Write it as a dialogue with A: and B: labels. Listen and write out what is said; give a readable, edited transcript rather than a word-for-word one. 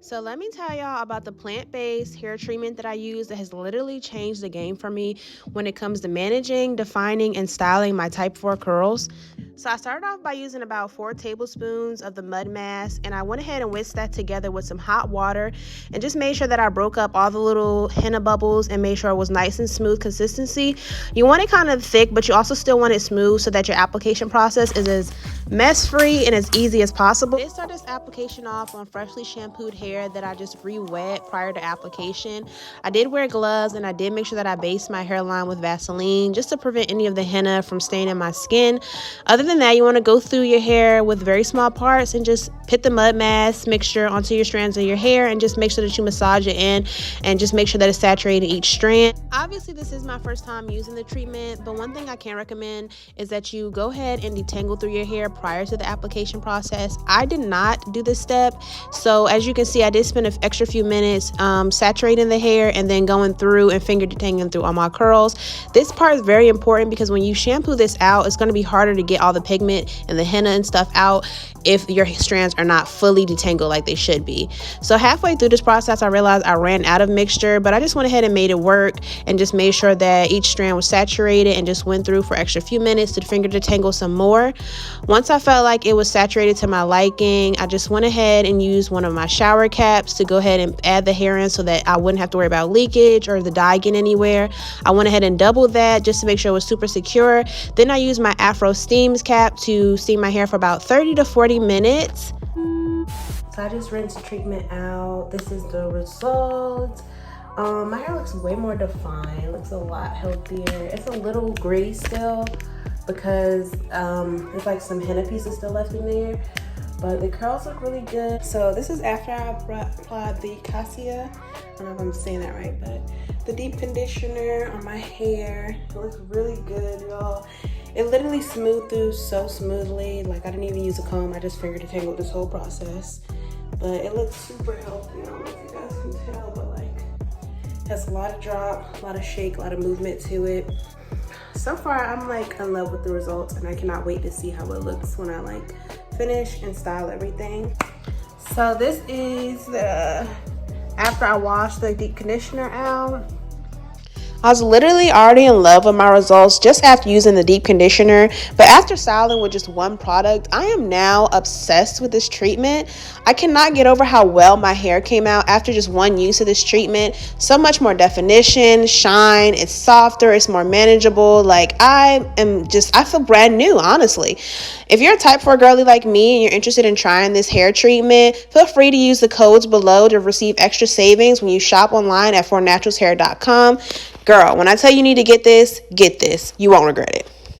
A: So let me tell y'all about the plant-based hair treatment that I use that has literally changed the game for me when it comes to managing, defining, and styling my type 4 curls. So I started off by using about 4 tablespoons of the mud mask, and I went ahead and whisked that together with some hot water and just made sure that I broke up all the little henna bubbles and made sure it was nice and smooth consistency. You want it kind of thick, but you also still want it smooth so that your application process is as mess-free and as easy as possible. I did start this application off on freshly shampooed hair that I just re-wet prior to application. I did wear gloves and I did make sure that I based my hairline with Vaseline just to prevent any of the henna from staining my skin. Other than that, you want to go through your hair with very small parts and just put the mud mask mixture onto your strands of your hair and just make sure that you massage it in and just make sure that it's saturated each strand. Obviously, this is my first time using the treatment, but one thing I can recommend is that you go ahead and detangle through your hair prior to the application process. I did not do this step, so as you can see, I did spend an extra few minutes saturating the hair and then going through and finger detangling through all my curls. This part is very important because when you shampoo this out, it's going to be harder to get all the pigment and the henna and stuff out if your strands are not fully detangled like they should be. So halfway through this process, I realized I ran out of mixture, but I just went ahead and made it work and just made sure that each strand was saturated and just went through for extra few minutes to finger detangle some more. Once I felt like it was saturated to my liking, I just went ahead and used one of my shower caps to go ahead and add the hair in so that I wouldn't have to worry about leakage or the dye getting anywhere. I went ahead and doubled that just to make sure it was super secure. Then I used my Afro Steams cap to steam my hair for about 30 to 40 minutes. So I just rinsed the treatment out. This is the result. My hair looks way more defined. It looks a lot healthier. It's a little gritty still because there's like some henna pieces still left in there, but the curls look really good. So this is after I applied the cassia. I don't know if I'm saying that right, but the deep conditioner on my hair. It looks really good, y'all. It literally smoothed through so smoothly. Like I didn't even use a comb. I just finger detangled this whole process. But it looks super healthy. I don't know if you guys can tell, but like it has a lot of drop, a lot of shake, a lot of movement to it. So far, I'm like in love with the results and I cannot wait to see how it looks when I like finish and style everything. So this is the after I washed the deep conditioner out. I was literally already in love with my results just after using the deep conditioner, but after styling with just one product, I am now obsessed with this treatment. I cannot get over how well my hair came out after just one use of this treatment. So much more definition, shine, it's softer, it's more manageable. Like I feel brand new, honestly. If you're a type 4 girly like me and you're interested in trying this hair treatment, feel free to use the codes below to receive extra savings when you shop online at fornaturalshair.com. Girl, when I tell you need to get this, you won't regret it.